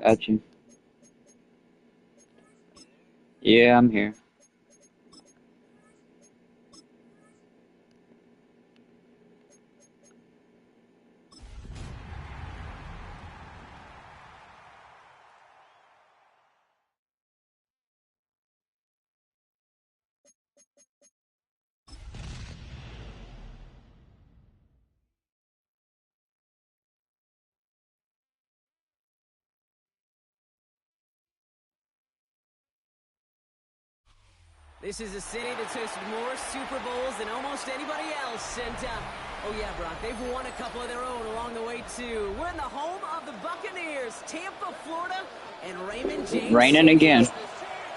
Got you. Yeah, I'm here. This is a city that's hosted more Super Bowls than almost anybody else. And, oh yeah, Brock, they've won a couple of their own along the way, too. We're in the home of the Buccaneers, Tampa, Florida, and Raymond James. Raining again.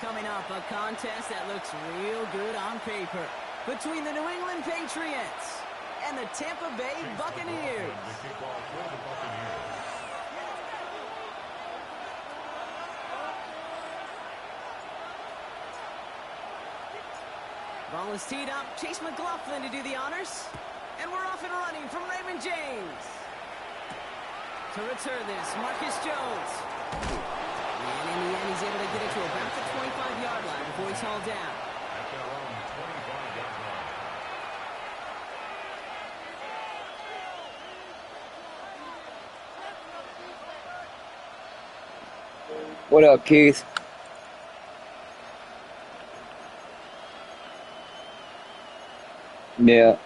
Coming up, a contest that looks real good on paper between the New England Patriots and the Tampa Bay Buccaneers. Ball is teed up. Chase McLaughlin to do the honors. And we're off and running from Raymond James. To return this, Marcus Jones. And in the end, he's able to get it to about the 25-yard line before he's hauled down. What up, Keith? Yeah.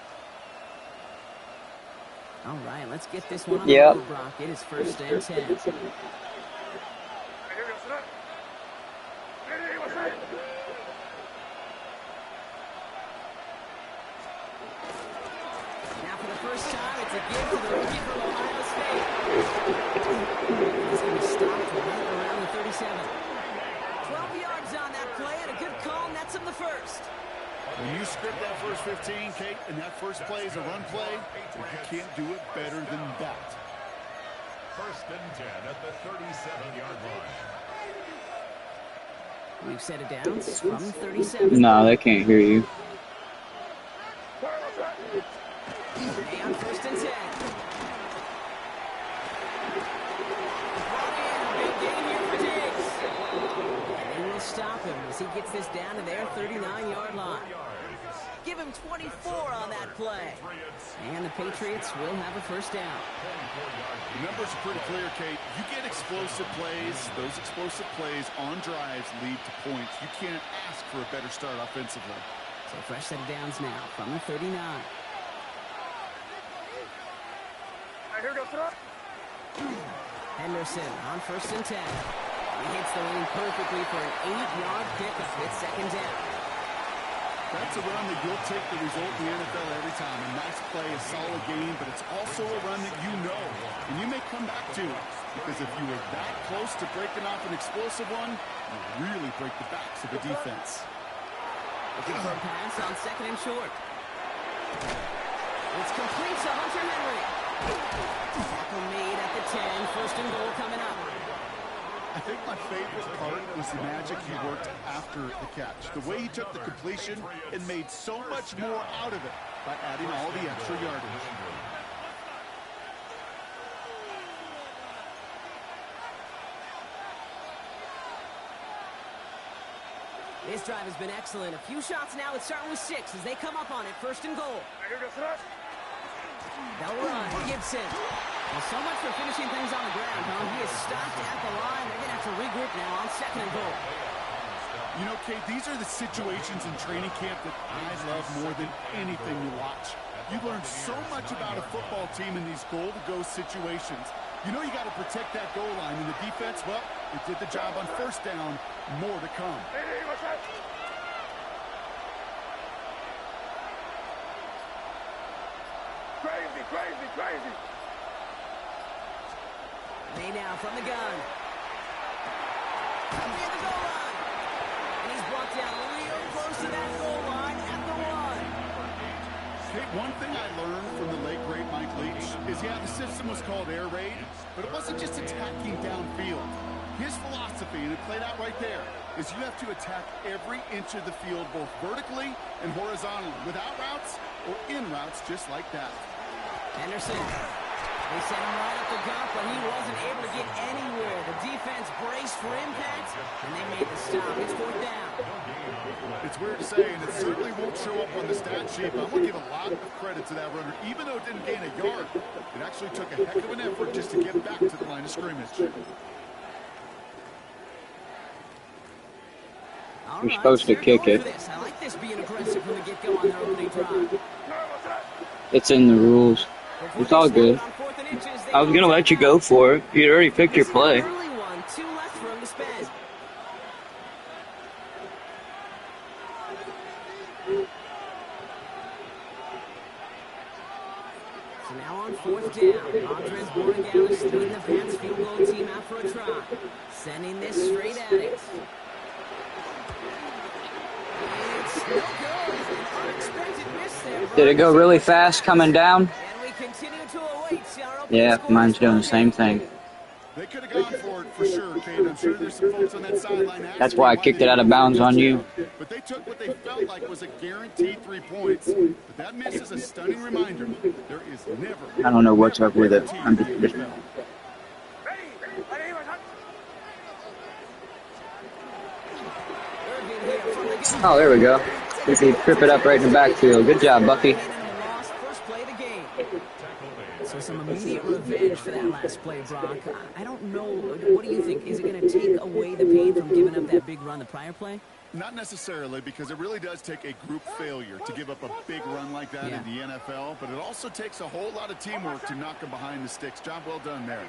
All right, let's get this one on the road, Brock. It is 1st and 10. Now for the first time, it's a give to the rookie from Ohio State. He's going to be stopped right around the 37. 12 yards on that play, and a good call nets him the first. When you script that first 15, Kate, and that first play is a run play, you can't do it better than that. 1st and 10 at the 37-yard line. We've set it down from 37. Nah, they can't hear you. Hey, on 1st and 10. Big gain here for Diggs. And they will stop him as he gets this down to their 39-yard line. Give him 24 on that play. And the Patriots will have a first down. The numbers are pretty clear, Kate. You get explosive plays. Those explosive plays on drives lead to points. You can't ask for a better start offensively. So fresh set of downs now from the 39. Henderson on 1st and 10. He hits the lane perfectly for an 8-yard pickup. It's 2nd down. That's a run that you'll take the result in the NFL every time. A nice play, a solid game, but it's also a run that you know, and you may come back to it. Because if you were that close to breaking off an explosive one, you really break the backs of the defense. Looking for a pass on 2nd and short. It's complete to Hunter Henry. Tackle made at the 10. 1st and goal coming up. I think my favorite part was the magic he worked after the catch. The way he took the completion and made so much more out of it by adding all the extra yardage. This drive has been excellent. A few shots now. It's starting with 6 as they come up on it. 1st and goal. They'll run. Gibson. Well, so much for finishing things on the ground, huh? He is stopped at the line. They're going to have to regroup now on 2nd and goal. You know, Kate, these are the situations in training camp that I love more than anything to watch. You learn so much about a football team in these goal-to-go situations. You know you got to protect that goal line, and the defense, well, it did the job on 1st down. More to come. Crazy. May now from the gun. Up near the goal line. And he's brought down real close to that goal line at the 1. Hey, one thing I learned from the late, great Mike Leach is, yeah, the system was called air raid, but it wasn't just attacking downfield. His philosophy, and it played out right there, is you have to attack every inch of the field, both vertically and horizontally, without routes or in routes just like that. Henderson. They sent him right up the gut, but he wasn't able to get anywhere. The defense braced for impact, and they made the stop. It's 4th down. It's weird to say, and it certainly won't show up on the stat sheet, but I'm going to give a lot of credit to that runner. Even though it didn't gain a yard, it actually took a heck of an effort just to get back to the line of scrimmage. You're supposed to kick it. I like this being aggressive from the get-go on their opening drive. It's in the rules. It's all good. I was gonna let you go for it. You'd already picked your play. Early one, 2 left for him to spend. So now on 4th down, Andres Borregales leading the Pats field goal team out for a try. Sending this straight at it. It's no good. An unexpected miss there. Did it go really fast coming down? And we continue to await our opening Yeah, score. mine's doing the same thing. They could have gone for it for sure, Kate. I'm sure there's some folks on that sideline. That's why I kicked it out of bounds on you. But they took what they felt like was a guaranteed 3 points. But that miss is a stunning reminder. There is never. I don't know what's up with it. I'm just Oh, there we go. We can trip it up right in the backfield. Good job, Bucky. First play of the game. So some immediate revenge for that last play, Brock. I don't know. What do you think? Is it going to take away the pain from giving up that big run the prior play? Not necessarily, because it really does take a group failure to give up a big run like that in the NFL. But it also takes a whole lot of teamwork to knock them behind the sticks. Job well done there.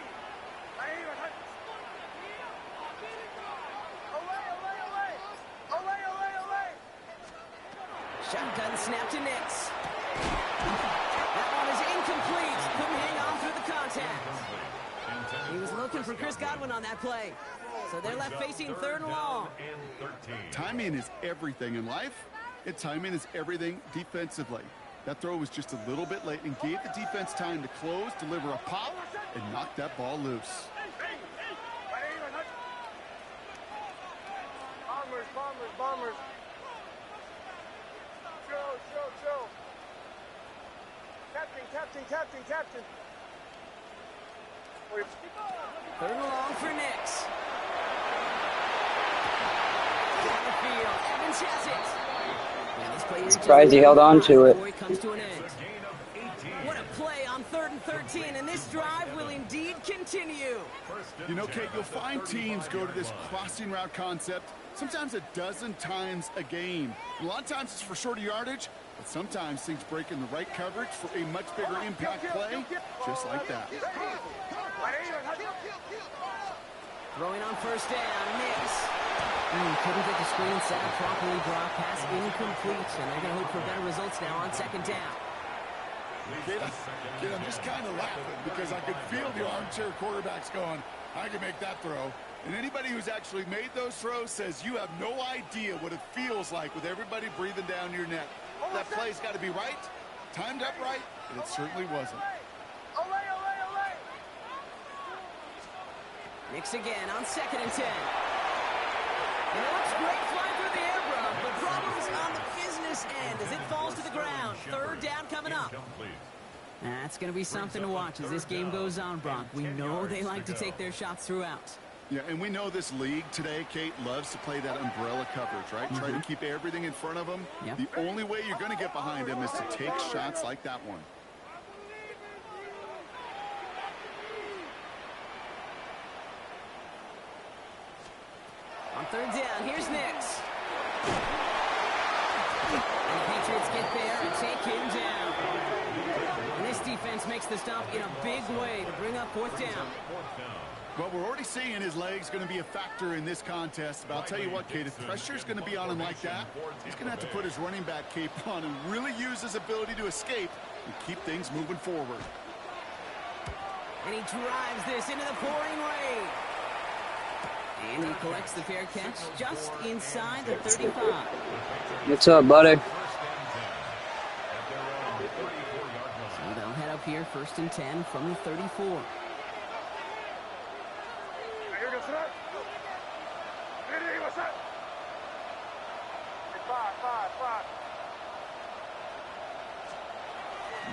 Shotgun snap to Nix. That one is incomplete. Couldn't hang on through the contact. He was looking for Chris Godwin on that play. So they're left facing 3rd and long. Timing is everything in life. And timing is everything defensively. That throw was just a little bit late and gave the defense time to close, deliver a pop, and knock that ball loose. Bombers. Show. Captain. 3rd and long for Nix. Down the field. Evans has it. And this play reaches Surprised he held on to it. before it comes to an end. What a play on 3rd and 13, and this drive will indeed continue. You know, Kate, you'll find teams go to this crossing route concept sometimes a dozen times a game. A lot of times it's for shorter yardage, but sometimes things break in the right coverage for a much bigger impact play, just like that. Throwing on 1st down, Nix. Couldn't get the screen set up properly, Brock. Pass incomplete, and they're going to hope for better results now on 2nd down. Kate, I'm just kind of laughing because I could feel the armchair quarterbacks going, I can make that throw. And anybody who's actually made those throws says you have no idea what it feels like with everybody breathing down your neck. That play's got to be right, timed up right, and it certainly wasn't. Nix again on 2nd and 10. And it looks great flying through the air, Brock, but problems on the business end as it falls to the ground. 3rd down coming up. That's going to be something to watch as this game goes on, Brock. We know they like to take their shots throughout. Yeah, and we know this league today, Kate, loves to play that umbrella coverage, right? Try to keep everything in front of them. Yep. The only way you're going to get behind them is to take shots like that one. On 3rd down, here's Nix. And the Patriots get there and take him down. And this defense makes the stop in a big way to bring up 4th down. Well, we're already seeing his legs going to be a factor in this contest. But I'll tell you what, Kate, if pressure's going to be on him like that, he's going to have to put his running back cape on and really use his ability to escape and keep things moving forward. And he drives this into the pouring rain. And he collects the fair catch just inside the 35. What's up, buddy? So they'll head up here 1st and 10 from the 34.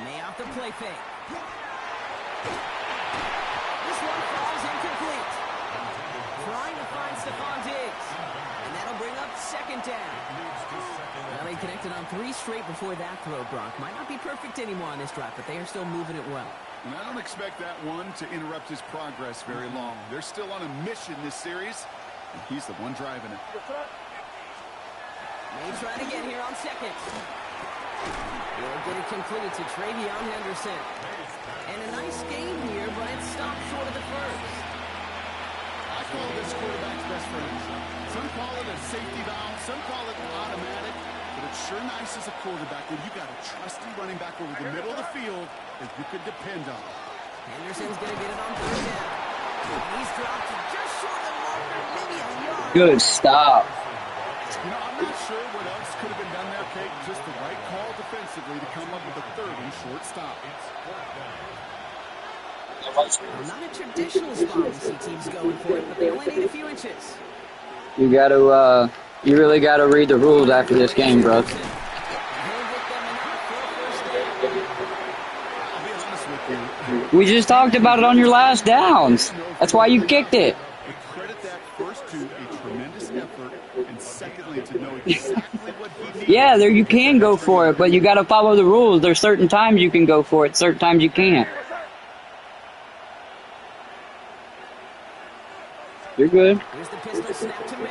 May off the play fake. This one falls incomplete. Trying to find Stephon Diggs. And that'll bring up second down. Well, they connected on 3 straight before that throw, Brock. Might not be perfect anymore on this drive, but they are still moving it well. And I don't expect that one to interrupt his progress very long. They're still on a mission this series, and he's the one driving it. May try to get here on second. He'll get it completed to Travion Henderson. And a nice game here, but it stopped short of the first. I call this quarterback's best friend. Some call it a safety valve, some call it automatic, but it's sure nice as a quarterback when you got a trusty running back over the middle of the field that you could depend on. Henderson's going to get it on third down. He's dropped just short of the marker, maybe a yard. Good stop. You know, I'm not sure what else could have been done there, Kate. Just the right call defensively to come up with a third and short stop. Well, not a traditional spot we see teams going for it, but they only need a few inches. You really gotta read the rules after this game, bro. I'll be honest with you. We just talked about it on your last downs. That's why you kicked it. I credit that first to a tremendous effort, and secondly to know exactly what he needs. Yeah, there you can go for it, but you gotta follow the rules. There's certain times you can go for it, certain times you can't. You're good. Here's the pistol snap to May.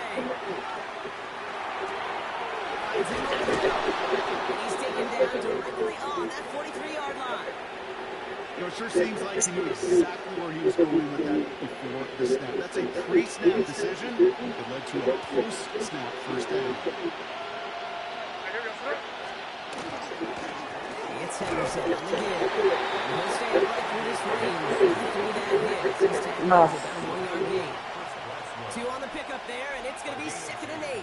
He's taken down directly on that 43-yard line. You know, it sure seems like he knew exactly where he was going with that before the snap. That's a pre-snap decision that led to a post-snap first down. It's Henderson on the give. And he'll stay right through this range. Through that hit. Since tackles about a 1-yard gain. 2 on the pickup there, and it's going to be 2nd and 8.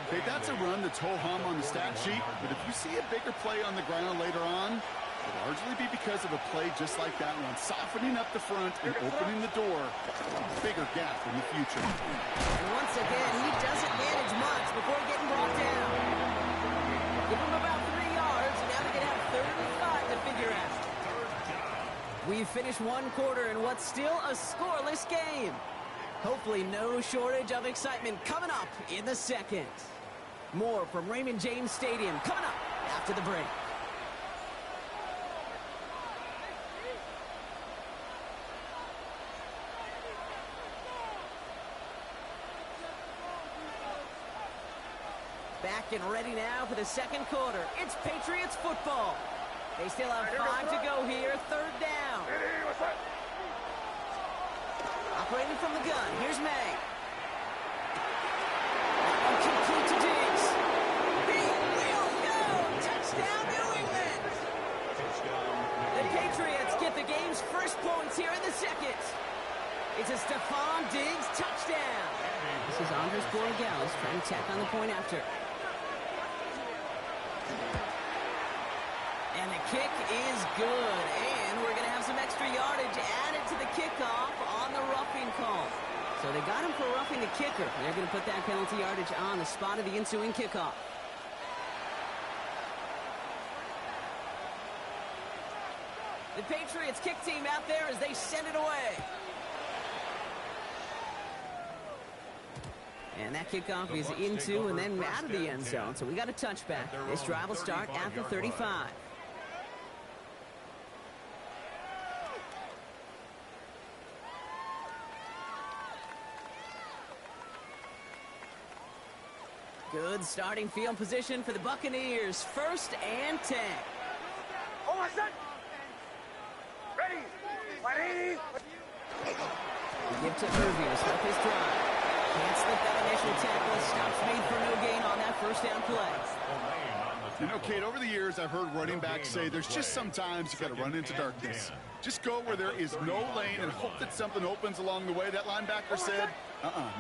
Okay, that's a run that's ho-hum on the stat sheet, but if you see a bigger play on the ground later on, it'll largely be because of a play just like that one, softening up the front and opening the door for a bigger gap in the future. And once again, he doesn't manage much before getting brought down. Give him about 3 yards, and now they're going to have 3rd and 5 to figure out. We've finished 1 quarter in what's still a scoreless game. Hopefully no shortage of excitement coming up in the second. More from Raymond James Stadium coming up after the break. Back and ready now for the second quarter. It's Patriots football. They still have 5 to go here, 3rd down. Operating from the gun, here's May. Complete to Diggs. He will go! Touchdown, New England! The Patriots get the game's first points here in the second. It's a Stephon Diggs touchdown. This is Andres Borregales trying to tack on the point after. And the kick is good. And we're going to have some extra yardage added to the kickoff on the roughing call. So they got him for roughing the kicker. They're going to put that penalty yardage on the spot of the ensuing kickoff. The Patriots kick team out there as they send it away. And that kickoff is into and then out of the end zone. So we got a touchback. This drive will start at the 35. Good starting field position for the Buccaneers. 1st and 10. Oh, my son! Ready! 180! Give to Irving to start his drive. Can't slip that initial tackle. Stops made for no gain on that 1st down play. You know, Kate, over the years, I've heard running backs say there's just sometimes you got to run into darkness. Just go where there is no lane and hope that something opens along the way. That linebacker said,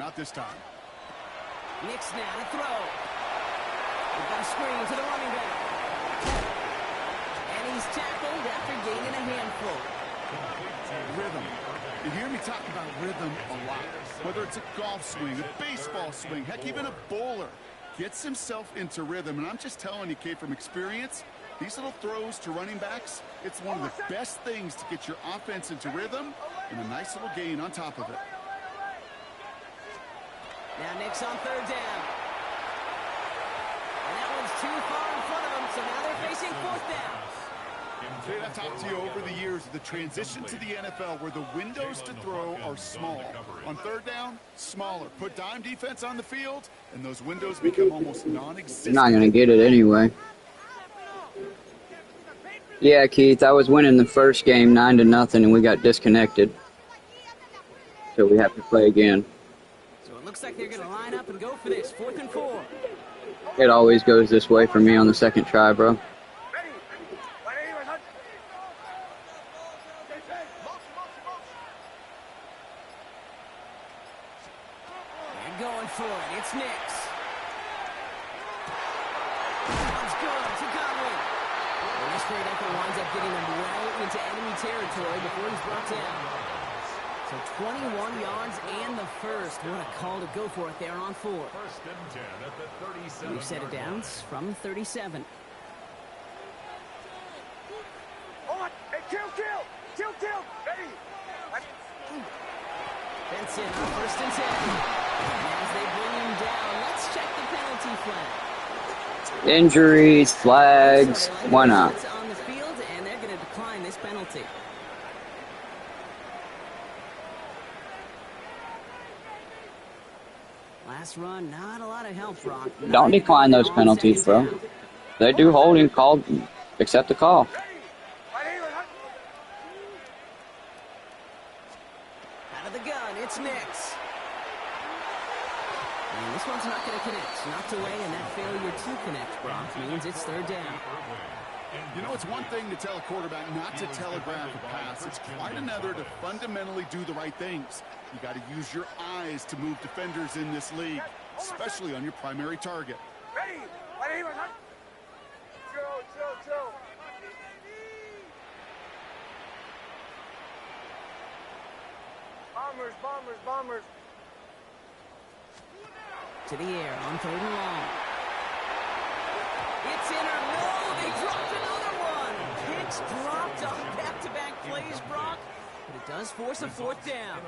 not this time. Nix now to throw. We've got a screen to the running back. And he's tackled after gaining a handful. Rhythm. You hear me talk about rhythm a lot. Whether it's a golf swing, a baseball swing, heck, even a bowler gets himself into rhythm. And I'm just telling you, Kate, from experience, These little throws to running backs, it's one of the best things to get your offense into rhythm and a nice little gain on top of it. Now Nick's on third down. And that one's too far in front of them, so now they're facing fourth down. Jay, I've talked to you over the years of the transition to the NFL where the windows to throw are small. On third down, smaller. Put dime defense on the field, and those windows become almost non-existent. You're not going to get it anyway. Yeah, Keith, I was winning the first game 9-0, and we got disconnected. So we have to play again. So it looks like they're going to line up and go for this, 4th and 4. It always goes this way for me on the second try, bro. Going for it. It's Nix. One's good to Conley. Well, this great effort winds up getting him well into enemy territory before he's brought down. So 21 yards and the first. What a call to go for it there on 4. First and 10 at the 37. New set of downs from 37. Hold on. Hey, kill. Ready. Benson on 1st and 10. As they bring him down, let's check the penalty flag. Injuries, flags, why not? On the field, and they're going to decline this penalty. Last run, not a lot of help, Brock. Don't decline those penalties, bro. They do holding, called, accept the call. Out of the gun, it's Nix. And this one's not going to connect. Knocked away, and that failure to connect, Brock, means it's 3rd down. You know, it's one thing to tell a quarterback not to telegraph a pass. It's quite another to fundamentally do the right things. You got to use your eyes to move defenders in this league, especially on your primary target. Ready. Chill. Bombers. To the air on 3rd and long. It's in or no, they dropped another one. Picks dropped on back-to-back plays, Brock. But it does force a 4th down.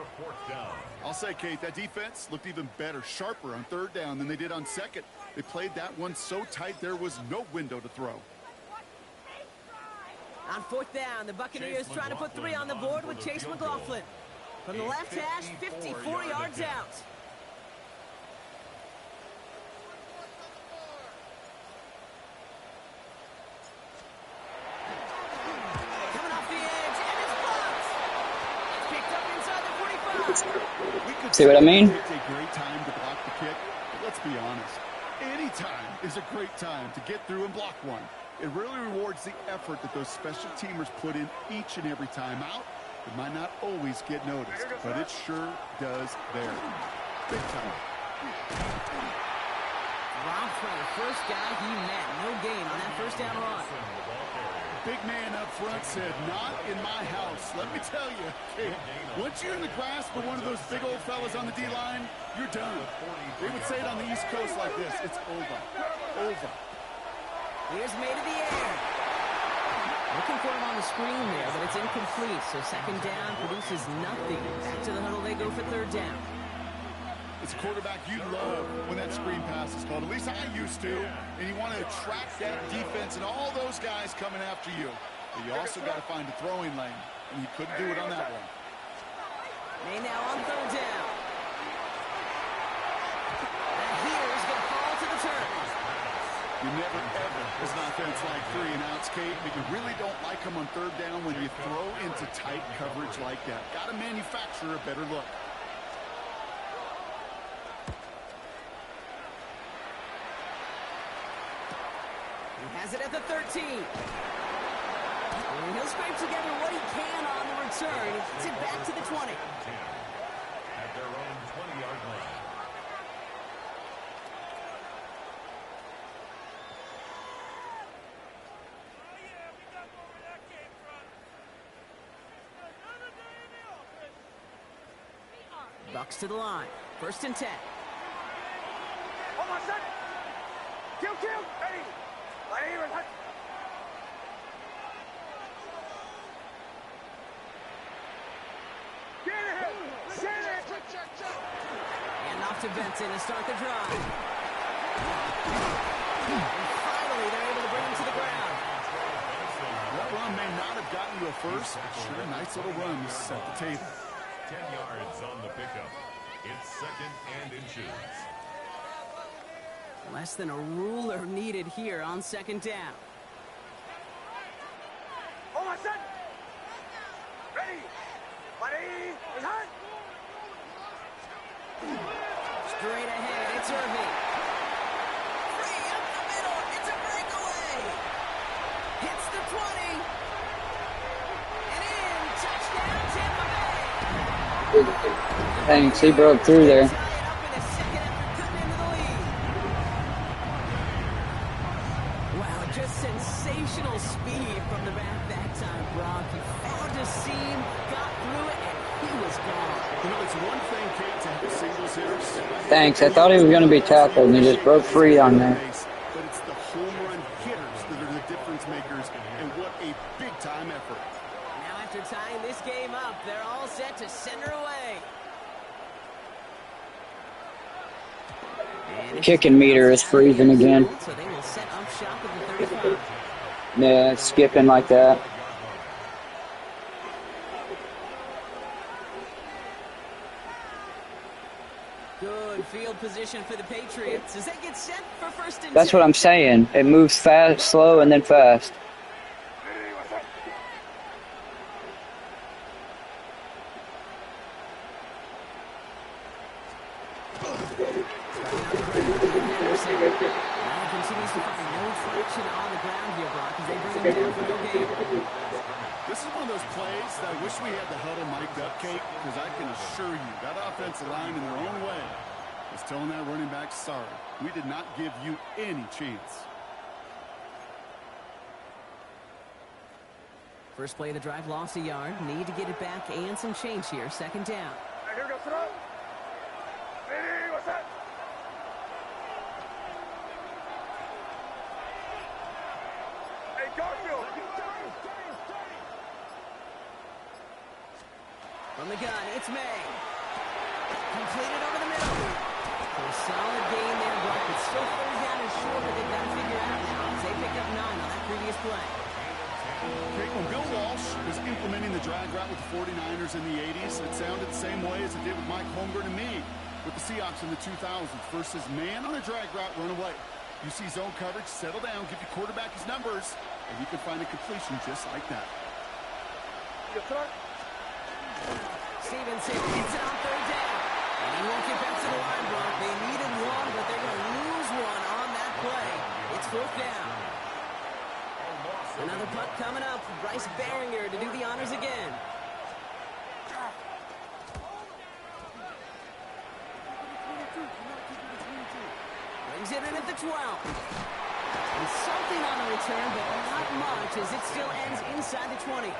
I'll say, Kate, that defense looked even better, sharper on 3rd down than they did on 2nd. They played that one so tight there was no window to throw. On 4th down, the Buccaneers trying to put 3 on the board with Chase McLaughlin. From the left hash, 54 yards out. Coming off the edge, and it's blocked. It's picked up inside the 45. See what I mean? It's a great time to block the kick, but let's be honest. Any time is a great time to get through and block one. It really rewards the effort that those special teamers put in each and every time out. It might not always get noticed, but it sure does there. Big time. Robbed for the first guy he met. No gain on that 1st down run. Big man up front said, not in my house. Let me tell you, once you're in the grasp of one of those big old fellas on the D-line, you're done. They would say it on the East Coast like this, it's over. Here's made of the air. Looking for him on the screen there, but it's incomplete. So 2nd down produces nothing. Back to the huddle they go for 3rd down. It's a quarterback you love when that screen pass is called. At least I used to. And you want to attract that defense and all those guys coming after you. But you also got to find a throwing lane. And he couldn't do it on that one. May now on 3rd down. And here is going to fall to the turf. You never, ever, as an offense like 3 and outs, Kate, but you really don't like them on 3rd down when you throw into tight coverage like that. Got to manufacture a better look. He has it at the 13. And he'll scrape together what he can on the return. He gets it back to the 20. At their own 20-yard line. Bucks to the line. 1st and 10. Hold on, son. Kill. Ready. to Benson to start the drive. And finally, they're able to bring him to the ground. That run may not have gotten you a first, but sure, nice little run to set the table. 10 yards on the pickup. It's 2nd and inches. Less than a ruler needed here on 2nd down. Hold on, son. Ready. Ready. Hot. Straight ahead, it's Irving. Free up the middle, it's a breakaway. Hits the 20. And in, touchdown, Tampa Bay. Thanks, he broke through there. Tie it up in a second after cutting into the lead. Wow, just sensational speed from the back that time, Brock. He found a seam, got through it, and he was gone. You know, it's one thing, Kate, to have singles hitters. Thanks, I thought he was going to be tackled, and he just broke free on there. But it's the home run hitters that are the difference makers, and what a big-time effort. Now after tying this game up, they're all set to send her away. And Kicking meter is freezing again. So they will set up shop at the 35. Yeah, skipping like that. Good field position for the Patriots as they get set for 1st and 10. That's what I'm saying. It moves fast, slow, and then fast. Now continues to find no traction on the ground here, Brock, as they bring him down for no gain. This is one of those plays that I wish we had the huddle mic'd up, Kate, because I can assure you that offensive line in their own way is telling that running back, sorry, we did not give you any chance. First play of the drive, lost a yard. Need to get it back and some change here. 2nd down. Right, here we go, throw. Ready, what's that? Hey, Garfield. From the gun, it's May. Completed over the middle. So a solid gain there, Brock, but still 3rd down and short, but they've got to figure it out now as they picked up 9 on that previous play. Kate, when Bill Walsh was implementing the drag route with the 49ers in the 80s, it sounded the same way as it did with Mike Holmgren and me with the Seahawks in the 2000s versus man on a drag route, run away. You see zone coverage, settle down, give your quarterback his numbers, and you can find a completion just like that. Yes, sir. Stevenson hits it on 3rd down. And he won't get back to the line, Brock. They needed one, but they're going to lose one on that play. It's 4th down. Another punt coming up. Bryce Behringer to do the honors again. Brings it in at the 12. And something on the return, but not much as it still ends inside the 20.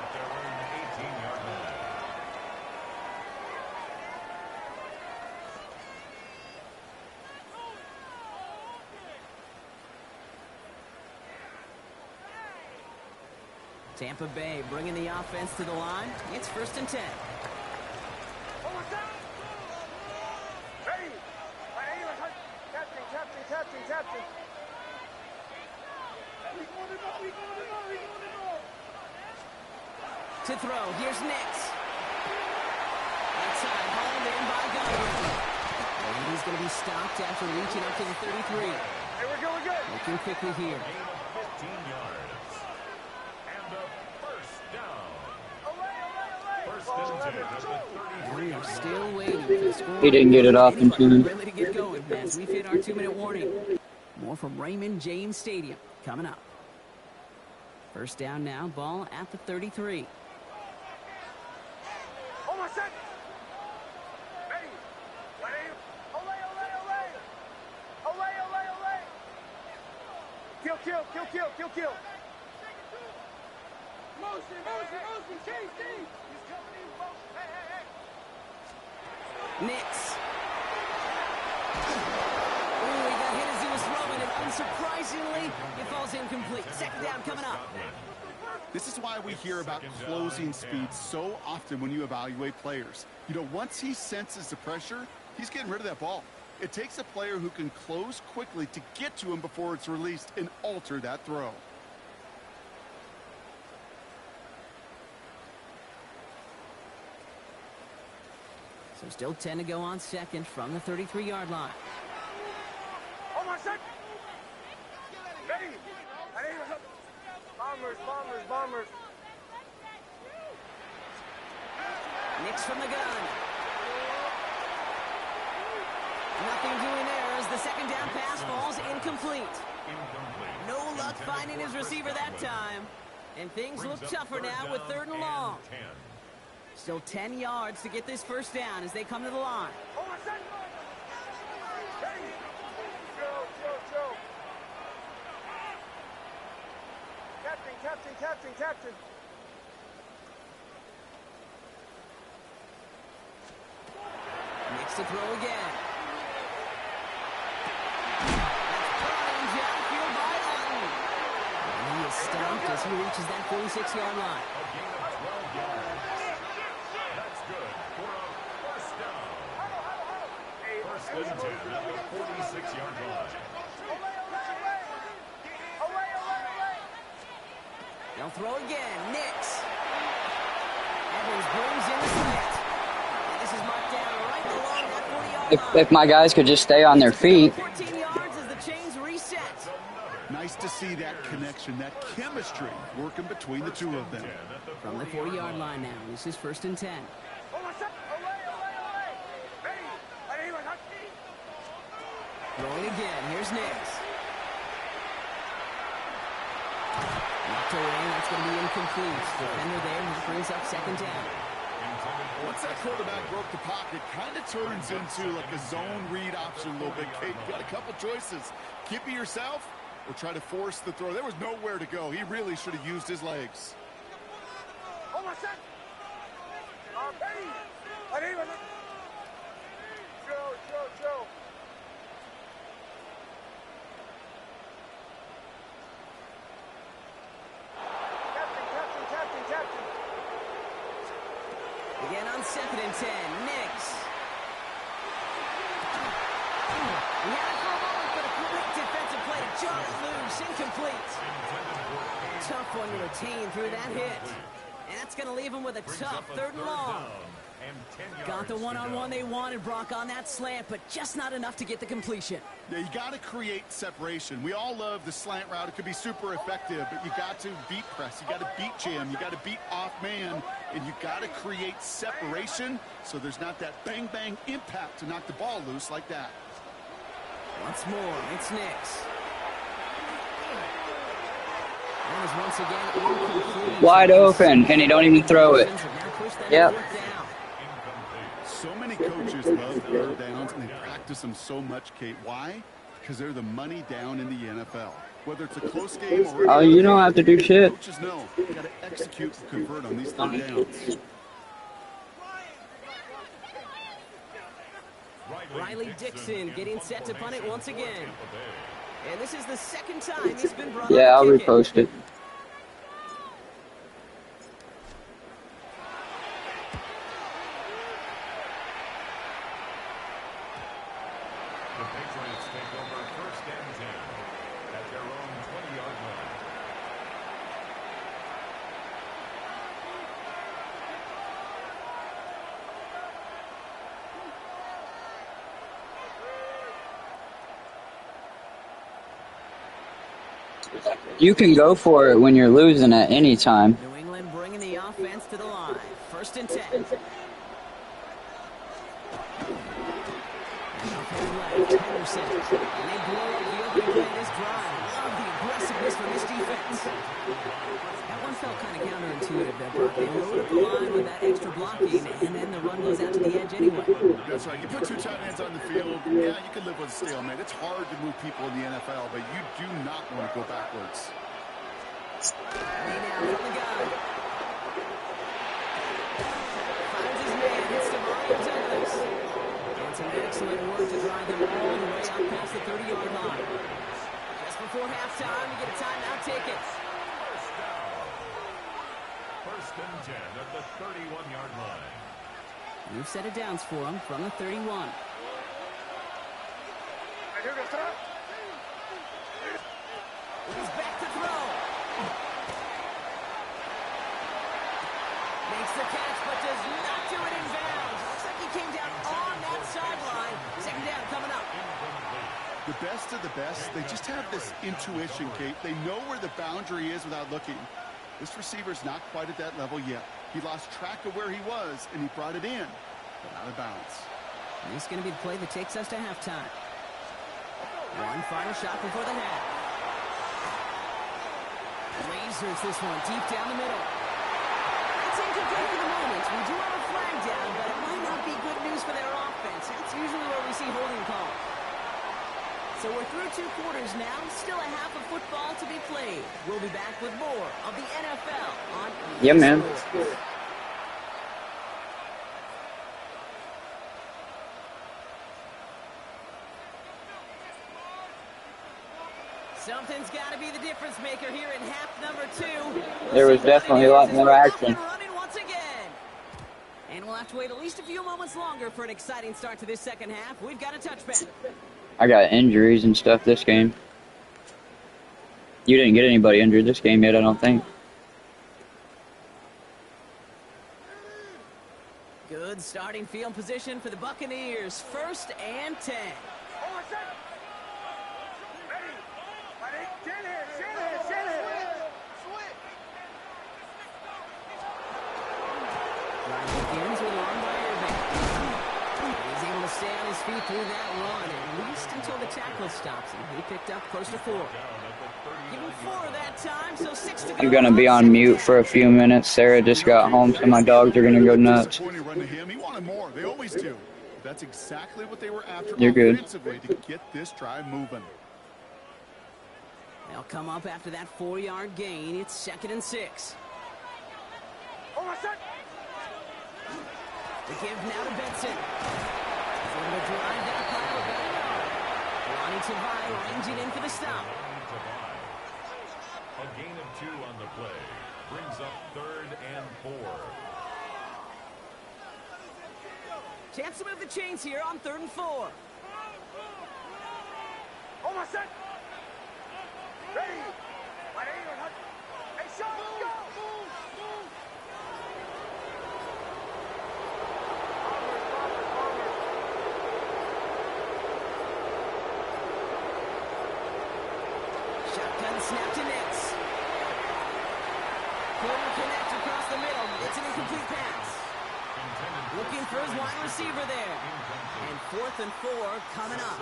Tampa Bay bringing the offense to the line. It's 1st and 10. Oh, what's that? Ready. Ready, what's that? Captain. To throw, here's Nix. Outside, hauled in by Gunner. And he's going to be stopped after reaching up to the 33. Hey, we're good. Looking quickly here. 15 yards. And a 1st down. Away. 1st and 10 at the 33. We are still waiting for the score. He didn't get it off in time. Really to get going as we've hit our 2-minute warning. More from Raymond James Stadium coming up. 1st down now, ball at the 33. Oh, what's that? Ready. Olay. Kill. Motion, KC. He's coming in, folks. Hey. Nix. Ooh, he got hit as he was throwing it. Unsurprisingly, it falls incomplete. 2nd down coming up. This is why we hear about closing speed so often when you evaluate players. You know, once he senses the pressure, he's getting rid of that ball. It takes a player who can close quickly to get to him before it's released and alter that throw. So still 10 to go on second from the 33-yard line. Hold on a sec. Ready. Bombers. Nix from the gun. Nothing doing there as the second down pass falls incomplete. No luck finding his receiver that time. And things look tougher now with 3rd and long. Still 10 yards to get this first down as they come to the line. Hold on a sec. Ready. Chill. Captain. Nix to throw again. That's downfield by Allen. And he is stumped as he reaches that 46-yard line. A gain of 12 yards. That's good for a first down. First and 10 at the 46-yard line. Away. They'll throw again. Nix. Evans brings in the split. And this is marked down right along that 40-yard line. If my guys could just stay on their feet. 14 yards as the chains reset. Nice to see that connection, that chemistry working between the two of them. From the 40-yard line now. This is 1st and 10. Hold on a sec. Away. Ready. Throwing again. Here's Nix. Knocked away. That's going to be incomplete. Defender there. He brings up 2nd down. Once that quarterback broke the pocket, kind of turns into like a zone read option a little bit. Kate, you got a couple choices. Keep it yourself or try to force the throw. There was nowhere to go. He really should have used his legs. Hold on a sec. Ready. Chill. Captain. Again on 2nd and 10. Nix. He had it for a moment, but a great defensive play to jar it loose. Incomplete. Tough one to retain through that hit. And that's going to leave him with a tough 3rd and long. Got the one-on-one they wanted, Brock, on that slant, but just not enough to get the completion. Yeah, you got to create separation. We all love the slant route. It could be super effective, but you got to beat press. You got to beat jam. You got to beat off man, and you got to create separation so there's not that bang impact to knock the ball loose like that. Once more, it's Nix. That is once again incomplete. Wide open, and he don't even throw it. Yep. So many coaches love third downs, and they practice them so much, Kate. Why? Because they're the money down in the NFL. Whether it's a close game or... Oh, you don't have to do shit. Coaches know you got to execute and convert on these third downs. Riley Dixon getting set to punt it once again. And this is the 2nd time he's been brought Yeah, I'll on to kick repost it. The Patriots take over 1st and 10 at their own 20-yard line. You can go for it when you're losing at any time. New England bringing the offense to the line. 1st and 10. Henderson. And they blow up the opening play of this drive. Love the aggressiveness from this defense. That one felt kind of counterintuitive there, Brock. They load up the line with that extra blocking, and then the run goes out to the edge anyway. That's right. You put 2 tight ends on the field, yeah, you can live with a stalemate. It's hard to move people in the NFL, but you do not want to go backwards. Lee now from the gun. Finds his man. Hits Devontae Douglas. And some excellent work to drive them all the way out past the 30-yard line. Just before halftime, we get a timeout ticket. First and 10 at the 31-yard line. You've set it downs for him from the 31. He's back to throw. Makes the catch, but does not do it in bounds. Looks like he came down on that sideline. Second down coming up. The best of the best, they just have this intuition, Kate. They know where the boundary is without looking. This receiver's not quite at that level yet. He lost track of where he was, and he brought it in, but out of bounds. And this is going to be the play that takes us to halftime. One final shot before the half. Lasers this one deep down the middle. It's incomplete for the moment. We do have a flag down, but it might not be good news for their offense. That's usually where we see holding calls. So we're through 2 quarters now. Still a half of football to be played. We'll be back with more of the NFL on EA Yeah, man. Sports. Something's got to be the difference maker here in half number 2. There was definitely a lot more action. Running once again. And we'll have to wait at least a few moments longer for an exciting start to this second half. We've got a touchback. I got injuries and stuff this game. You didn't get anybody injured this game yet, I don't think. Good starting field position for the Buccaneers. 1st and 10. Begins with a run by Irving. He's able to stay on his feet through that run, at least until the tackle stops him. He picked up close to 4. Give him 4 that time, so 6 to go. I'm gonna be on mute for a few minutes. Sarah just got home, so my dogs are gonna go nuts. Run to him. He wanted more. They always do. That's exactly what they were after You're good. offensively to get this drive moving. They'll come up after that 4-yard gain. It's 2nd and 6. The give now to Benson. He's able to drive that pile back. Ronnie Tavai ranging in for the stop. A gain of 2 on the play. Brings up 3rd and 4. Chance to move the chains here on 3rd and 4. Ready. Hey, Sean, go. Shotgun snap to Nix. Couldn't connect across the middle. It's an incomplete pass. Looking for his wide receiver there. And 4th and 4 coming up.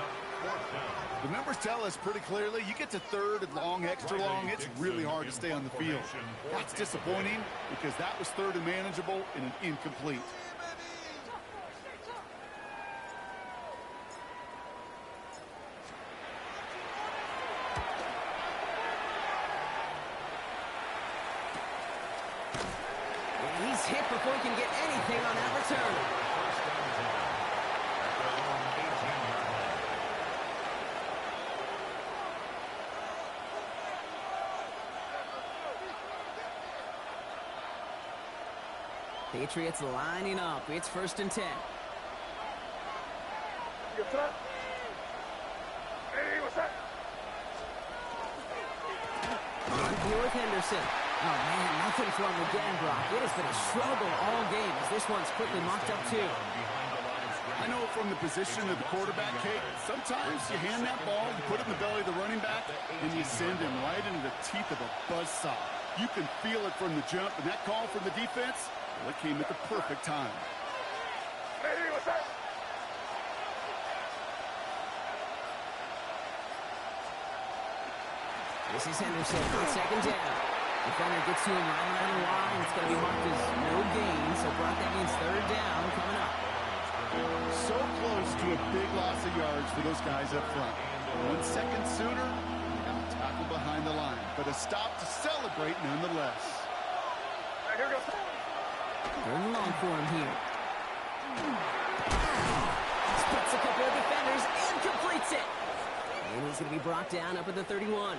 The numbers tell us pretty clearly, you get to 3rd and long, extra long, it's really hard to stay on the field. That's disappointing because that was 3rd and manageable and an incomplete. And he's hit before he can get anything on that return. Patriots lining up. It's 1st and 10. On here with Henderson. Oh, man, nothing from him again, Brock. It has been a struggle all game as this one's quickly mocked up, too. I know from the position of the quarterback, Kate, sometimes you hand that ball, you put it in the belly of the running back, and you send him right into the teeth of a buzzsaw. You can feel it from the jump, and that call from the defense, well, it came at the perfect time. This is Henderson on 2nd down. Defender gets to him right around the line. It's going to be marked as no gain, so Brock, that means 3rd down coming up. So close to a big loss of yards for those guys up front. 1 second sooner, and a tackle behind the line. But a stop to celebrate nonetheless. Going long for him here. Splits a couple of defenders and completes it. And he's going to be brought down up at the 31.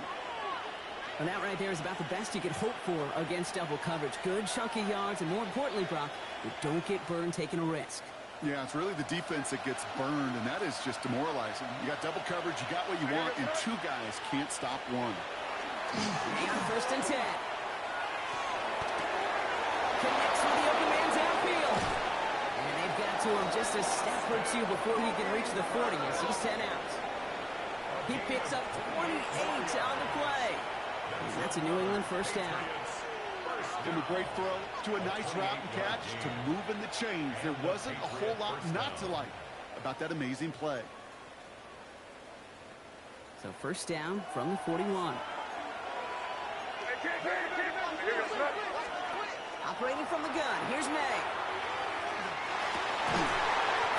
And that right there is about the best you could hope for against double coverage. Good chunky yards, and more importantly, Brock, you don't get burned taking a risk. Yeah, it's really the defense that gets burned, and that is just demoralizing. You got double coverage, you got what you want, and two guys can't stop one. And 1st and 10. Connects with the open man downfield. And they've got to him just a step or two before he can reach the 40 as he's sent out. He picks up 28 on the play. And that's a New England 1st down. From a great throw to a nice route and catch to moving the chains. There wasn't a whole lot not to like about that amazing play. So 1st down from the 41. Operating from the gun. Here's May.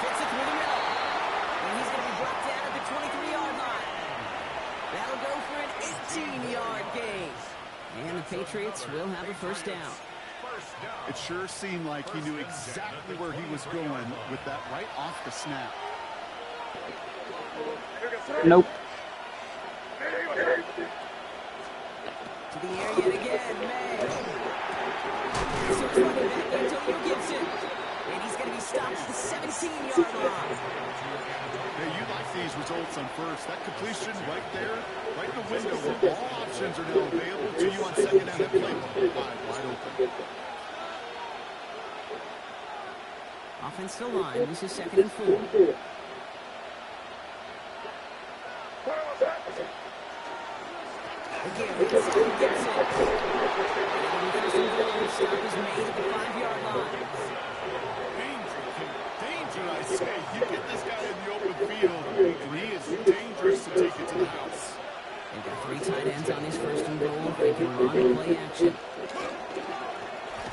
Fits it through the middle. And he's going to be brought down at the 23-yard line. That'll go for an 18-yard gain. And the Patriots will have a 1st down. It sure seemed like he knew exactly where he was going with that right off the snap. Nope. To the air yet again, May. So it's running back Antonio Gibson. And he's going to be stopped at the 17-yard line. Hey, you like these results on 1st. That completion right there, right in the window where all options are now available to you on 2nd down. That playbook wide open. Offensive line. This is 2nd and 4. Again, Gibson. Stop is made at the 5-yard line. Danger, I say. You get this guy in the open field, and he is dangerous to take it to the house. They've got 3 tight ends on this 1st and goal. They can run and play action.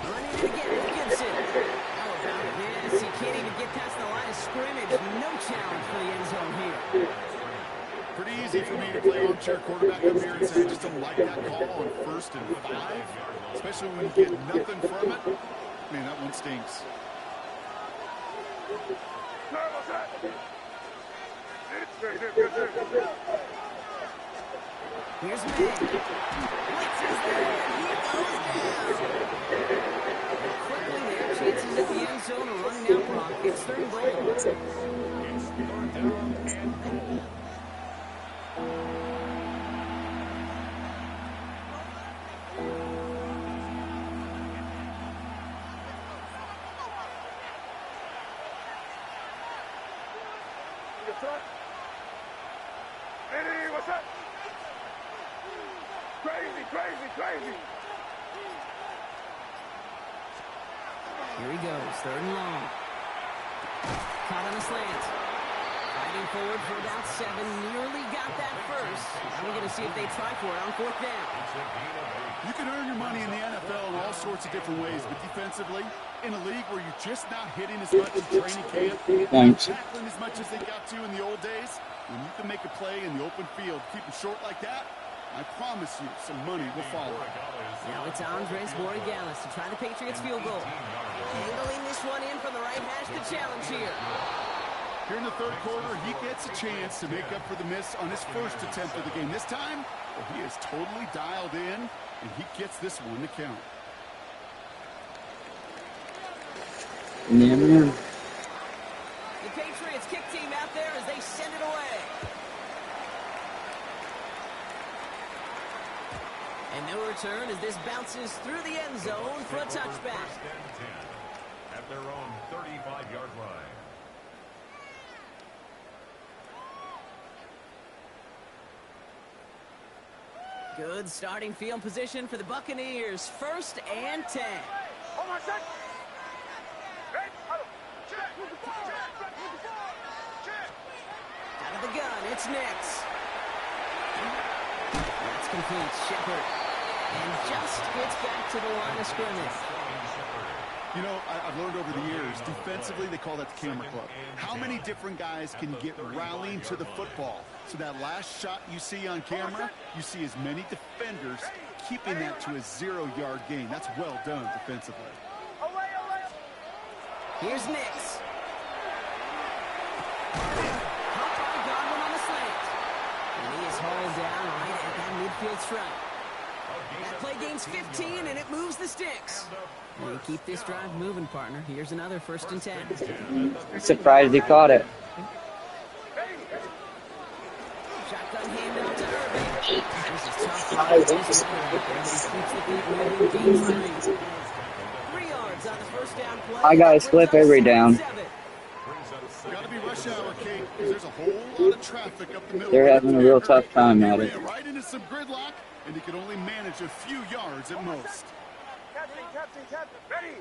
Running it again with Gibson. How about this? He can't even get past the line of scrimmage. No challenge for the end zone here. Pretty easy for me to play armchair quarterback up here and say I just don't like that call on 1st and 5, especially when you get nothing from it. Man, that one stinks. Here's May. Blitz is there. He goes down. Quickly there. Chances at the end zone are running out Brock. It's 3rd and goal. It's 3rd down and goal. What's up? Crazy. Here he goes. 3rd and long. Caught on the slant. Fighting forward for about 7. Nearly got that first. Now we're going to see if they try for it on 4th down. You can earn your money in the NFL in all sorts of different ways, but defensively, in a league where you're just not hitting as much in training camp, Thanks. tackling as much as they got to in the old days, when you can make a play in the open field, keep them short like that, I promise you some money will follow. Now it's Andres Borregales to try the Patriots field goal. Handling this one in from the right hash to challenge here. Here in the 3rd quarter, he gets a chance to make up for the miss on his 1st attempt of the game. This time, well, he is totally dialed in, and he gets this one to count. Yeah. The Patriots kick team out there as they send it away. And no return as this bounces through the end zone for a touchback. 1st and 10 at their own 35-yard line. Good starting field position for the Buccaneers. 1st and 10. Oh my God. Out of the gun, it's Nix. That's complete. Shepard. And just gets back to the line of scrimmage. You know, I've learned over the years, defensively, they call that the camera club. How many different guys can get rallying to the football? So that last shot you see on camera, you see as many defenders keeping that to a 0-yard gain. That's well done defensively. Here's Nix. Caught by Godwin on the slant. And he is hauled down right at that midfield stripe. At play gains 15, and it moves the sticks. You keep this drive moving, partner. Here's another 1st and 10. Surprised he caught it. Shotgun handoff to Irving. This is tough. This weather out there, but he keeps the beat moving. Gains 3. 3 yards on the 1st down play. I gotta slip every down. Got to be rush hour, Kate, because there's a whole lot of traffic up the middle. They're having a real tough time at it. Right into some gridlock, and he could only manage a few yards at most. Captain, ready.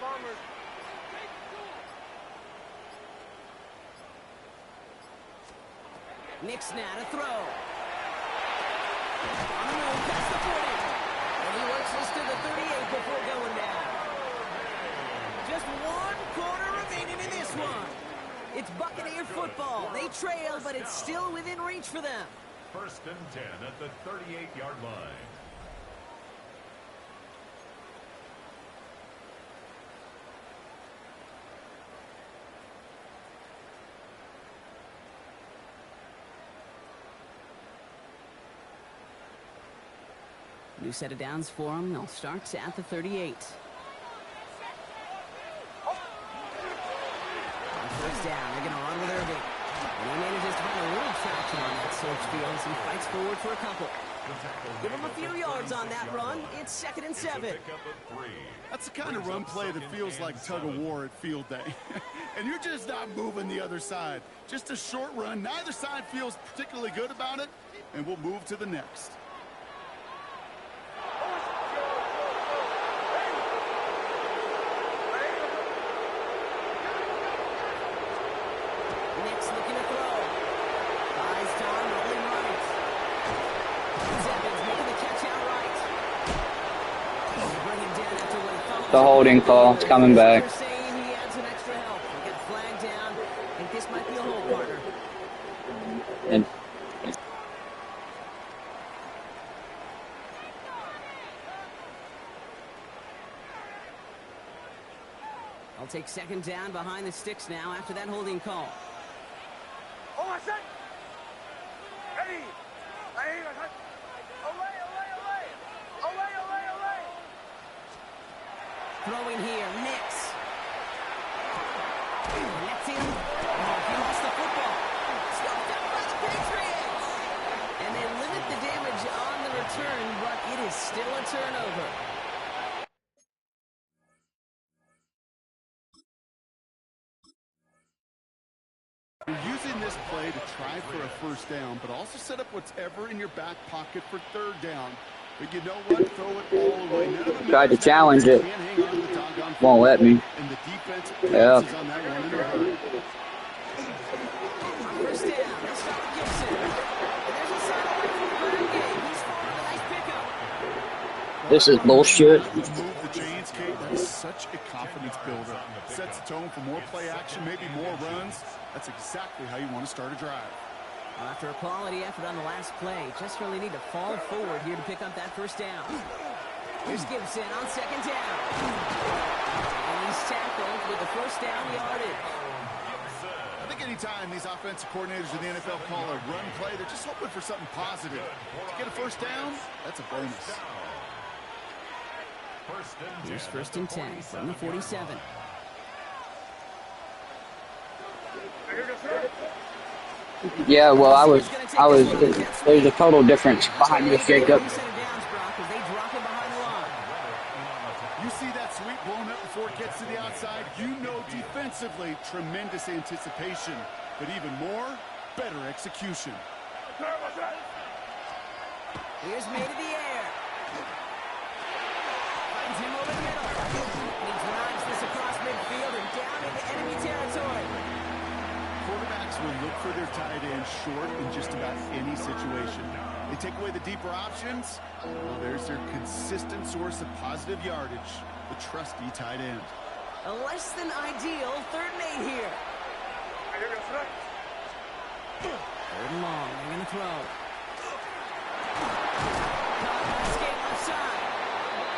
Bombers. Nick's now to throw. On the move, past the 40. And he works this to the 38 before going down. Just 1 quarter remaining in this one. It's Buccaneer football. They trail, but it's still within reach for them. 1st and 10 at the 38-yard line. New set of downs for them. They'll start at the 38. On 1st down, they're going to run with Irving. And he manages to find a little traction on that search field as he fights forward for a couple. Give him a few yards on that run. It's 2nd and 7. That's the kind of run play that feels like tug-of-war at field day. And you're just not moving the other side. Just a short run. Neither side feels particularly good about it, and we'll move to the next. Nick's looking to throw. Buys time, rolling right. Evans making the catch out right. Bring him down after what he thought. The holding call. It's coming back. They're saying he had some extra help. He got flagged down. I think this might be a hold, partner. And I'll take 2nd down behind the sticks now after that holding call. Ready. Throwing here, Nix. That's him. Oh, he lost the football. Scooped up by the Patriots. And they limit the damage on the return, but it is still a turnover. You're using this play to try for a 1st down, but also set up whatever in your back pocket for 3rd down. But you know what? Throw it all away. None of them tried to challenge it. can't hang on to the doggone Won't let me. And the defense Yeah. pounces on that one in a hurry. 1st down. Let's start with Gibson. And there's a sideline from Burgay. He's following a nice pickup. this is bullshit. Move the chains, Kate. That is such a confidence builder. Sets the tone for more play action, maybe more runs. That's exactly how you want to start a drive. After a quality effort on the last play, just really need to fall forward here to pick up that 1st down. Here's Gibson on 2nd down. And he's tackled with the 1st down yardage. I think anytime these offensive coordinators in the NFL call a run play, they're just hoping for something positive. To get a 1st down, that's a bonus. Here's 1st and 10 from the 47. Yeah, well, I was. There's a total difference behind this, Jacob. You see that sweep blown up before it gets to the outside? You know defensively, tremendous anticipation. But even more, better execution. Here's made in the air. Finds him over the middle. And he drives this across midfield and down into enemy territory. Quarterbacks will look for their tight end short in just about any situation. They take away the deeper options. Well, there's their consistent source of positive yardage, the trusty tight end. A less than ideal 3rd and 8 here. 3rd and long. They're going to throw. Escape left side.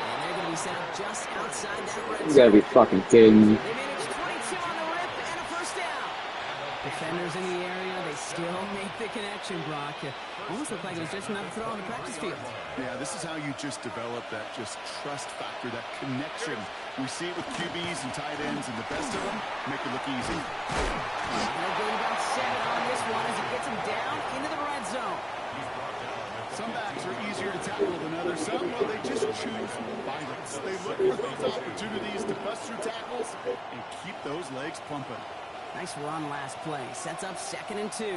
And they're going to be set up just outside that red zone. You gotta be fucking kidding me. They managed 22 on the rip and a 1st down. Defenders in the area, they Still make the connection, Brock. Almost looked like it was just another throw on the practice field. Yeah, this is how you just develop that just trust factor, that connection. We see it with QBs and tight ends, and the best of them make it look easy. They'll gain about 7 on this one as it gets him down into the red zone. Some backs are easier to tackle than others. Some, well, they just choose violence. They look for those opportunities to bust through tackles and keep those legs pumping. Nice run last play. Sets up 2nd and 2. A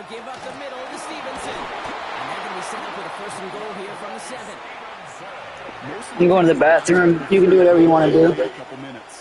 give up the middle to Stevenson. And they're going to be set up with a 1st and goal here from the 7. I'm going to the bathroom. You can do whatever you want to do. A couple minutes.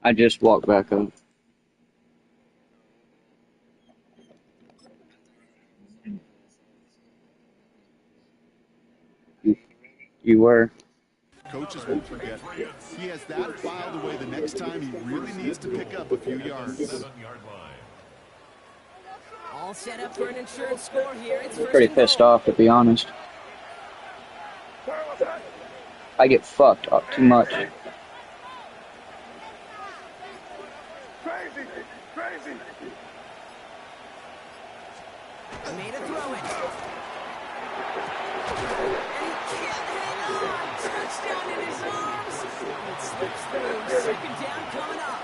I just walked back up. You were. Coaches won't forget. He has that filed away the next time he really needs to pick up a few yards. 7-yard line. All set up for an insurance score here. It's 1st Pretty and pissed goal. off, to be honest. I get fucked up too much. Crazy, crazy. Made a throw it. And he can't hang on. Touchdown in his arms. It slips through. 2nd down coming up.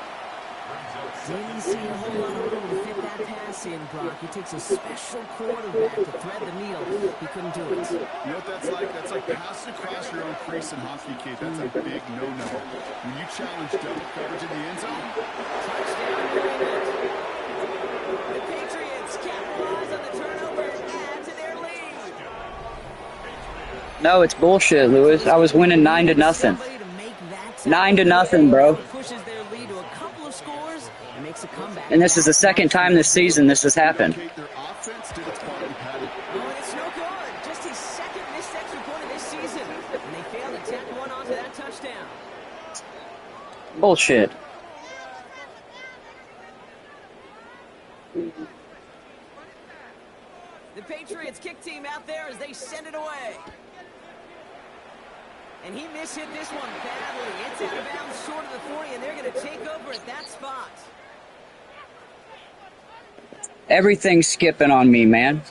Didn't see a whole lot of room to fit that pass in, Brock. It takes a special quarterback to thread the needle. He couldn't do it. You know what that's like? That's like passing across your own crease in hockey, kid. That's a big no-no. When you challenge double coverage in the end zone, Touchdown, New England. The Patriots capitalize on the turnover and add to their lead. No, it's bullshit, Lewis. I was winning 9-0. Somebody to make that 9-0, bro. pushes their lead to a couple of scores and makes a comeback. And this is the 2nd time this season this has happened. Kate, their offense did its part and padded. Oh, and it's no good. Just his 2nd missed extra point of this season. And they failed to tack one onto that touchdown. Bullshit. The Patriots kick team out there as they send it away. And he mishit this one badly. It's out of bounds short of the 40, and they're going to take over at that spot. Everything's skipping on me, man.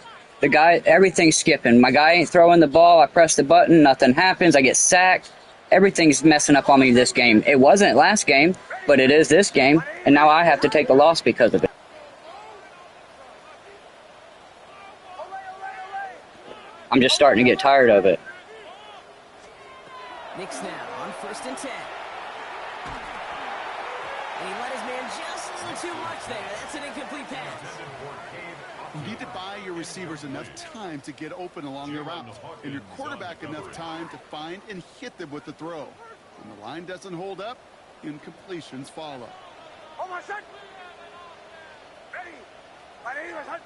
Everything's skipping. My guy ain't throwing the ball. I press the button. Nothing happens. I get sacked. Everything's messing up on me this game. It wasn't last game, but it is this game. And now I have to take the loss because of it. I'm just starting to get tired of it. Nick snap on 1st and 10. And he let his man just a little too much there. That's an incomplete pass. You need to buy your receivers enough time to get open along their route, and your quarterback enough time to find and hit them with the throw. When the line doesn't hold up, incompletions follow. Oh, my son. Ready. Ready, my son.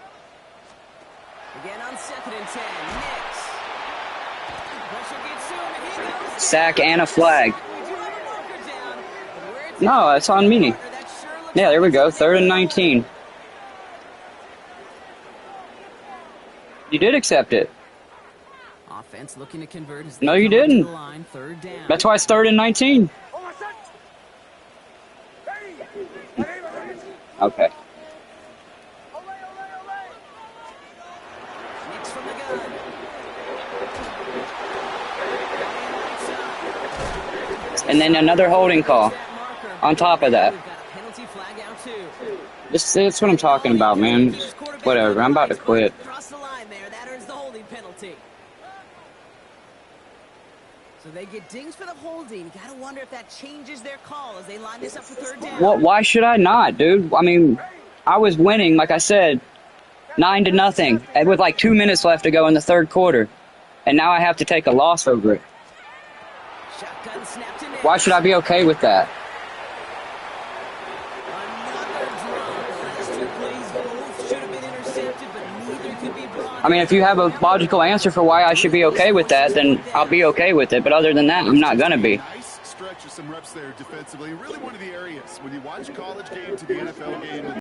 Again on 2nd and 10. Nix. Pressure gets to him, and he goes. Sack and a flag. We do have a marker down. No, it's on me. Yeah, there we go. 3rd and 19. You did accept it. Offense looking to convert as No, they you come up to didn't. the line, 3rd down. That's why it's 3rd and 19. Okay. Knicks from the gun. And then another holding call on top of that. We've got a penalty flag out too. That's what I'm talking about, man. Whatever. I'm about to quit. Cross the line there. That earns the holding penalty. So they get dings for the holding. Gotta wonder if that changes their call as they line this up for 3rd down. Well, why should I not, dude? I mean, I was winning, like I said, 9-0, and with like 2 minutes left to go in the 3rd quarter, and now I have to take a loss over it. Shotgun snapped in there. Why should I be okay with that? Another drop. Last 2 plays both should have been intercepted, but neither could be brought. I mean, if you have a logical answer for why I should be okay with that, then I'll be okay with it. But other than that, I'm not gonna be. Nice stretch of some reps there defensively. Really one of the areas when you watch college game to the NFL game.